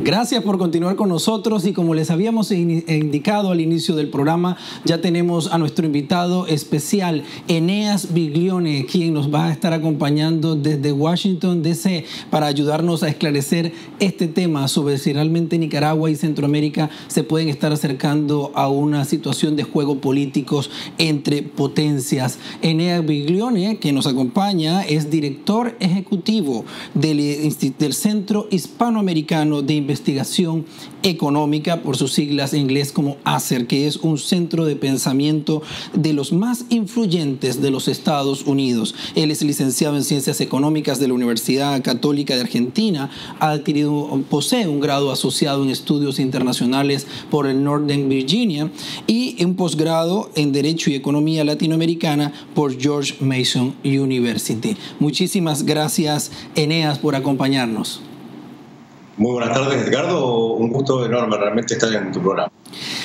Gracias por continuar con nosotros y como les habíamos indicado al inicio del programa, ya tenemos a nuestro invitado especial, Eneas Biglione, quien nos va a estar acompañando desde Washington, D.C. para ayudarnos a esclarecer este tema sobre si realmente Nicaragua y Centroamérica se pueden estar acercando a una situación de juego políticos entre potencias. Eneas Biglione, que nos acompaña, es director ejecutivo del Centro Hispanoamericano de Investigación Económica, por sus siglas en inglés como ACER, que es un centro de pensamiento de los más influyentes de los Estados Unidos. Él es licenciado en Ciencias Económicas de la Universidad Católica de Argentina, posee un grado asociado en Estudios Internacionales por el Northern Virginia y un posgrado en Derecho y Economía Latinoamericana por George Mason University. Muchísimas gracias, Eneas, por acompañarnos. Muy buenas tardes, Edgardo. Un gusto enorme realmente estar en tu programa.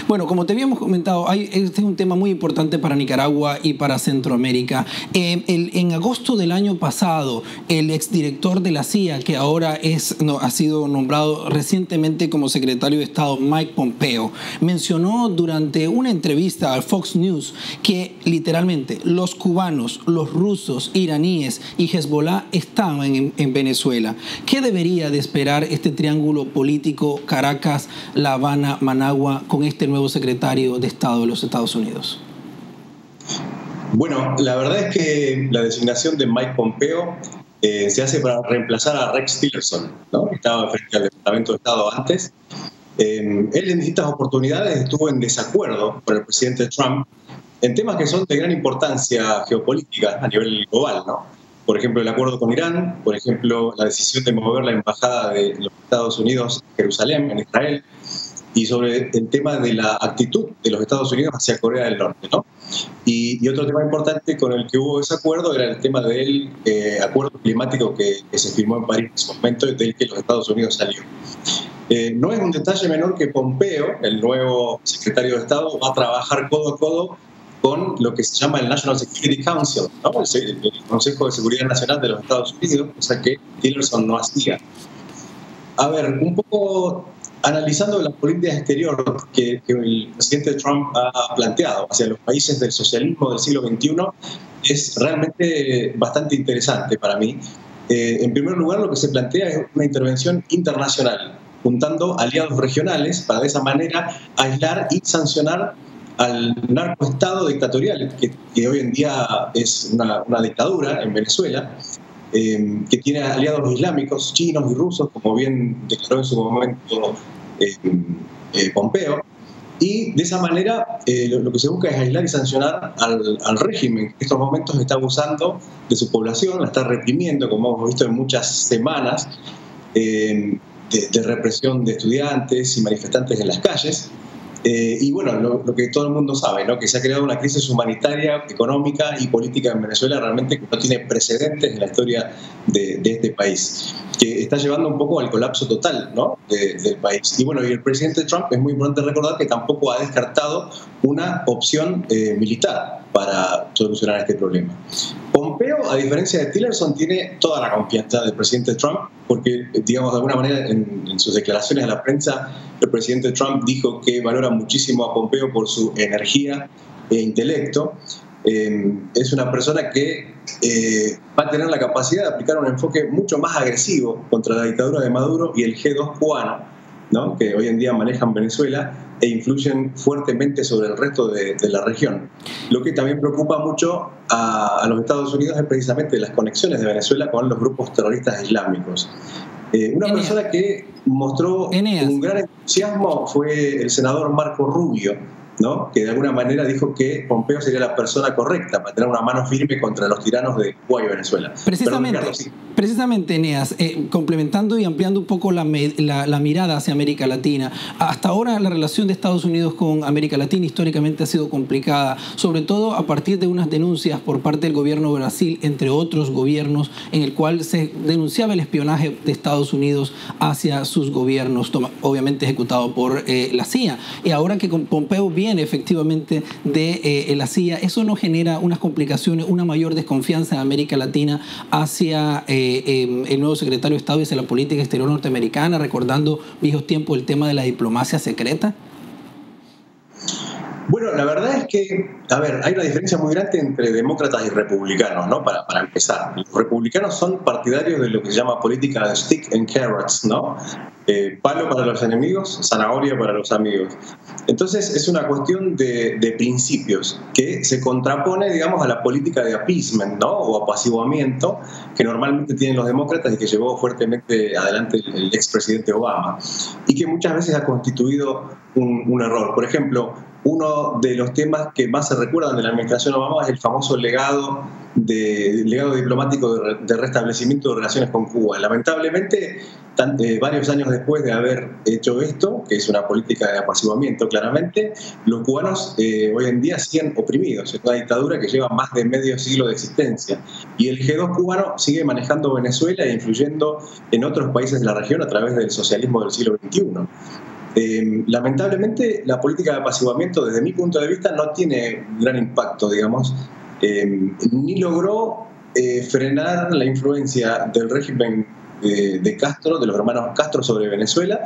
Bueno, como te habíamos comentado, este es un tema muy importante para Nicaragua y para Centroamérica. En agosto del año pasado, el exdirector de la CIA, que ahora ha sido nombrado recientemente como secretario de Estado, Mike Pompeo, mencionó durante una entrevista al Fox News que literalmente los cubanos, los rusos, iraníes y Hezbollah estaban en Venezuela. ¿Qué debería de esperar este triángulo político Caracas, La Habana, Managua con este nuevo secretario de Estado de los Estados Unidos? Bueno, la verdad es que la designación de Mike Pompeo se hace para reemplazar a Rex Tillerson, ¿no? Que estaba frente al Departamento de Estado antes. Él en distintas oportunidades estuvo en desacuerdo con el presidente Trump en temas que son de gran importancia geopolítica a nivel global, ¿no? Por ejemplo, el acuerdo con Irán, por ejemplo, la decisión de mover la embajada de los Estados Unidos a Jerusalén, en Israel, y sobre el tema de la actitud de los Estados Unidos hacia Corea del Norte, ¿no? Y otro tema importante con el que hubo desacuerdo era el tema del acuerdo climático que se firmó en París en ese momento, del que los Estados Unidos salió. No es un detalle menor que Pompeo, el nuevo secretario de Estado, va a trabajar codo a codo con lo que se llama el National Security Council, ¿no? El Consejo de Seguridad Nacional de los Estados Unidos, cosa que Tillerson no hacía. A ver, un poco analizando la política exterior que el presidente Trump ha planteado hacia los países del socialismo del siglo XXI, es realmente bastante interesante para mí. En primer lugar, lo que se plantea es una intervención internacional, juntando aliados regionales para de esa manera aislar y sancionar al narcoestado dictatorial, que hoy en día es una dictadura en Venezuela, que tiene aliados islámicos, chinos y rusos, como bien declaró en su momento Pompeo, y de esa manera lo que se busca es aislar y sancionar al régimen que en estos momentos está abusando de su población, la está reprimiendo, como hemos visto en muchas semanas, de represión de estudiantes y manifestantes en las calles. Y bueno, lo que todo el mundo sabe, ¿no? Que se ha creado una crisis humanitaria, económica y política en Venezuela realmente que no tiene precedentes en la historia de este país, que está llevando un poco al colapso total, ¿no? del país. Y bueno, y el presidente Trump, es muy importante recordar que tampoco ha descartado una opción militar para solucionar este problema. Pompeo, a diferencia de Tillerson, tiene toda la confianza del presidente Trump, porque, digamos, de alguna manera, en sus declaraciones a la prensa, el presidente Trump dijo que valora muchísimo a Pompeo por su energía e intelecto. Es una persona que va a tener la capacidad de aplicar un enfoque mucho más agresivo contra la dictadura de Maduro y el G2 cubano, ¿no? Que hoy en día manejan Venezuela e influyen fuertemente sobre el resto de la región. Lo que también preocupa mucho a los Estados Unidos es precisamente las conexiones de Venezuela con los grupos terroristas islámicos. Una persona que mostró un gran entusiasmo fue el senador Marco Rubio, ¿no? Que de alguna manera dijo que Pompeo sería la persona correcta para tener una mano firme contra los tiranos de Cuba y Venezuela. Precisamente, Eneas, complementando y ampliando un poco la mirada hacia América Latina, hasta ahora la relación de Estados Unidos con América Latina históricamente ha sido complicada, sobre todo a partir de unas denuncias por parte del gobierno de Brasil, entre otros gobiernos, en el cual se denunciaba el espionaje de Estados Unidos hacia sus gobiernos, obviamente ejecutado por la CIA. Y ahora que Pompeo viene proviene efectivamente de la CIA, ¿eso no genera unas complicaciones, una mayor desconfianza en América Latina hacia el nuevo secretario de Estado y hacia la política exterior norteamericana, recordando viejos tiempos el tema de la diplomacia secreta? Bueno, la verdad es que, a ver, hay una diferencia muy grande entre demócratas y republicanos, ¿no? Para empezar. Los republicanos son partidarios de lo que se llama política de stick and carrots, ¿no? Palo para los enemigos, zanahoria para los amigos. Entonces, es una cuestión de principios que se contrapone, digamos, a la política de appeasement, ¿no? O apaciguamiento que normalmente tienen los demócratas y que llevó fuertemente adelante el expresidente Obama y que muchas veces ha constituido un error. Por ejemplo, uno de los temas que más se recuerdan de la administración Obama es el famoso legado diplomático de restablecimiento de relaciones con Cuba. Lamentablemente, varios años después de haber hecho esto, que es una política de apaciguamiento claramente, los cubanos hoy en día siguen oprimidos. Es una dictadura que lleva más de medio siglo de existencia. Y el G2 cubano sigue manejando Venezuela e influyendo en otros países de la región a través del socialismo del siglo XXI. Lamentablemente, la política de apaciguamiento, desde mi punto de vista, no tiene gran impacto, digamos, ni logró frenar la influencia del régimen de Castro, de los hermanos Castro sobre Venezuela,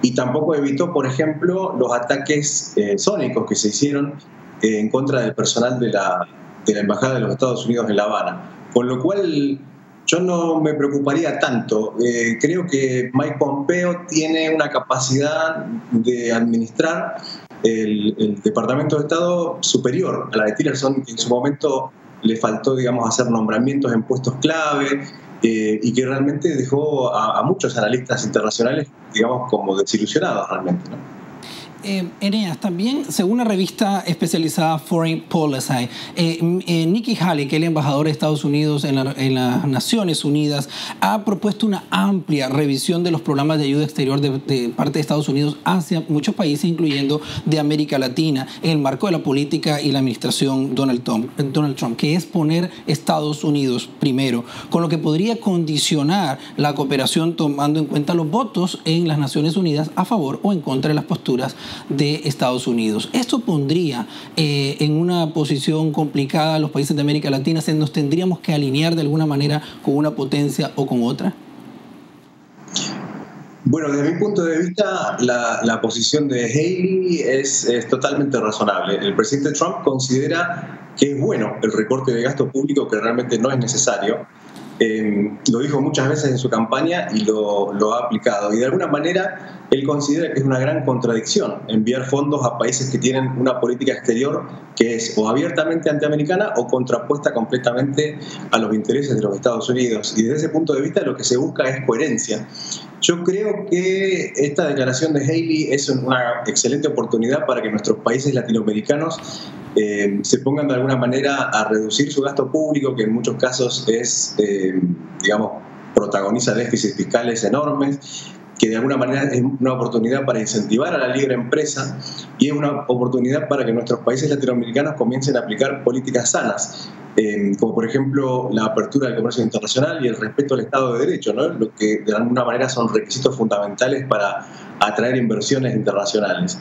y tampoco evitó, por ejemplo, los ataques sónicos que se hicieron en contra del personal de la Embajada de los Estados Unidos en La Habana. Con lo cual, yo no me preocuparía tanto. Creo que Mike Pompeo tiene una capacidad de administrar el Departamento de Estado superior a la de Tillerson, que en su momento le faltó, digamos, hacer nombramientos en puestos clave y que realmente dejó a muchos analistas internacionales, digamos, como desilusionados realmente, ¿no? Eneas, también según una revista especializada Foreign Policy, Nikki Haley, que es el embajador de Estados Unidos en las Naciones Unidas, ha propuesto una amplia revisión de los programas de ayuda exterior de parte de Estados Unidos hacia muchos países, incluyendo de América Latina, en el marco de la política y la administración Donald Trump, que es poner Estados Unidos primero, con lo que podría condicionar la cooperación tomando en cuenta los votos en las Naciones Unidas a favor o en contra de las posturas de Estados Unidos. Esto pondría en una posición complicada a los países de América Latina. ¿Nos tendríamos que alinear de alguna manera con una potencia o con otra? Bueno, desde mi punto de vista, la posición de Haley es totalmente razonable. El presidente Trump considera que es bueno el recorte de gasto público, que realmente no es necesario. Lo dijo muchas veces en su campaña y lo ha aplicado. Y de alguna manera él considera que es una gran contradicción enviar fondos a países que tienen una política exterior que es o abiertamente antiamericana o contrapuesta completamente a los intereses de los Estados Unidos. Y desde ese punto de vista lo que se busca es coherencia. Yo creo que esta declaración de Haley es una excelente oportunidad para que nuestros países latinoamericanos se pongan de alguna manera a reducir su gasto público, que en muchos casos es, digamos, protagoniza déficits fiscales enormes, que de alguna manera es una oportunidad para incentivar a la libre empresa y es una oportunidad para que nuestros países latinoamericanos comiencen a aplicar políticas sanas, como por ejemplo la apertura del comercio internacional y el respeto al Estado de Derecho, ¿no? Lo que de alguna manera son requisitos fundamentales para atraer inversiones internacionales.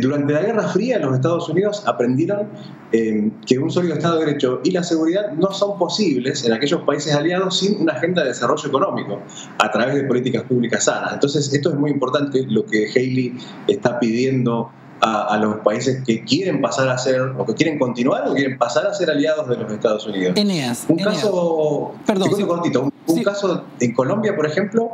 Durante la Guerra Fría, los Estados Unidos aprendieron que un sólido Estado de Derecho y la seguridad no son posibles en aquellos países aliados sin una agenda de desarrollo económico a través de políticas públicas sanas. Entonces, esto es muy importante, lo que Haley está pidiendo a los países que quieren pasar a ser, o que quieren continuar, o quieren pasar a ser aliados de los Estados Unidos. Caso, perdón, sí, cortito, un caso en Colombia, por ejemplo.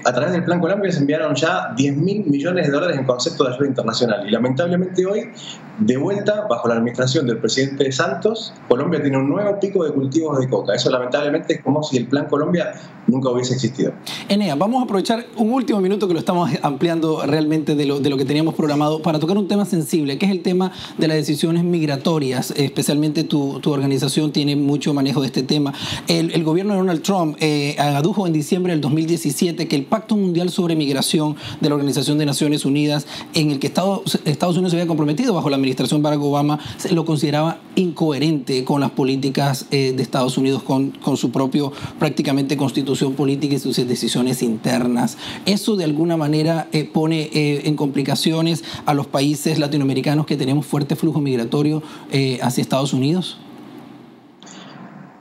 A través del Plan Colombia se enviaron ya $10.000 millones en concepto de ayuda internacional y lamentablemente hoy, de vuelta, bajo la administración del presidente Santos, Colombia tiene un nuevo pico de cultivos de coca. Eso lamentablemente es como si el Plan Colombia nunca hubiese existido. Eneas, vamos a aprovechar un último minuto que lo estamos ampliando realmente de lo que teníamos programado para tocar un tema sensible, que es el tema de las decisiones migratorias. Especialmente tu organización tiene mucho manejo de este tema. El gobierno de Donald Trump adujo en diciembre del 2017 2017 que el Pacto Mundial sobre Migración de la Organización de Naciones Unidas, en el que Estados Unidos se había comprometido bajo la administración Barack Obama, lo consideraba incoherente con las políticas de Estados Unidos, con su propio prácticamente constitución política y sus decisiones internas. Eso de alguna manera pone en complicaciones a los países latinoamericanos que tenemos fuerte flujo migratorio hacia Estados Unidos.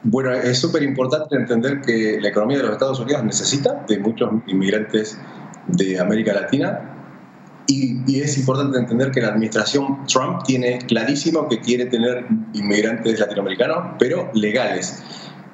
Bueno, es súper importante entender que la economía de los Estados Unidos necesita de muchos inmigrantes de América Latina y es importante entender que la administración Trump tiene clarísimo que quiere tener inmigrantes latinoamericanos, pero legales.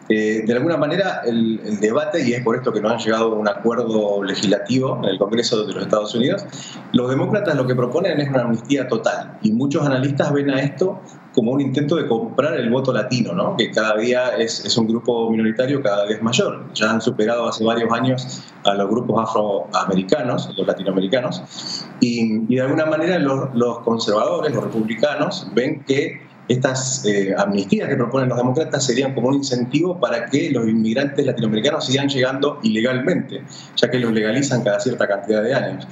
De alguna manera el debate, y es por esto que no han llegado a un acuerdo legislativo en el Congreso de los Estados Unidos, los demócratas lo que proponen es una amnistía total y muchos analistas ven a esto como un intento de comprar el voto latino, ¿no? Que cada día es un grupo minoritario cada vez mayor. Ya han superado hace varios años a los grupos afroamericanos, los latinoamericanos, y de alguna manera los conservadores, los republicanos, ven que estas amnistías que proponen los demócratas serían como un incentivo para que los inmigrantes latinoamericanos sigan llegando ilegalmente, ya que los legalizan cada cierta cantidad de años.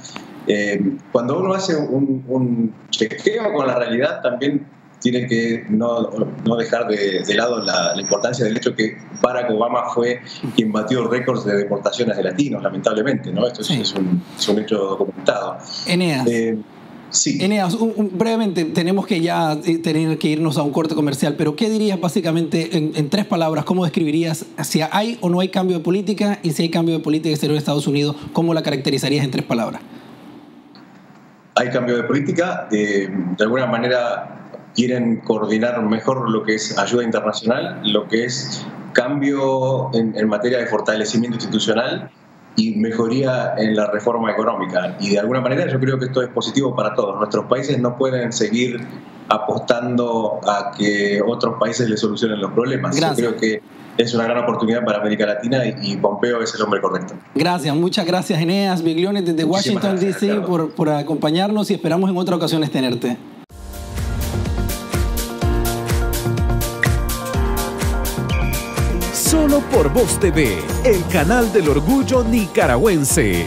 Cuando uno hace un chequeo con la realidad, también tiene que no dejar de lado la importancia del hecho que Barack Obama fue quien batió récords de deportaciones de latinos, lamentablemente, ¿no? Esto sí. es un hecho documentado. Eneas. Sí. Eneas, brevemente, tenemos que ya tener que irnos a un corte comercial, pero ¿qué dirías básicamente en 3 palabras? ¿Cómo describirías si hay o no hay cambio de política? Y si hay cambio de política exterior de Estados Unidos, ¿cómo la caracterizarías en 3 palabras? Hay cambio de política. De alguna manera quieren coordinar mejor lo que es ayuda internacional, lo que es cambio en materia de fortalecimiento institucional y mejoría en la reforma económica. Y de alguna manera yo creo que esto es positivo para todos. Nuestros países no pueden seguir apostando a que otros países les solucionen los problemas. Gracias. Yo creo que es una gran oportunidad para América Latina y Pompeo es el hombre correcto. Gracias, muchas gracias Eneas Biglione desde Washington, D.C. por acompañarnos y esperamos en otras ocasiones tenerte. Solo por Voz TV, el canal del orgullo nicaragüense.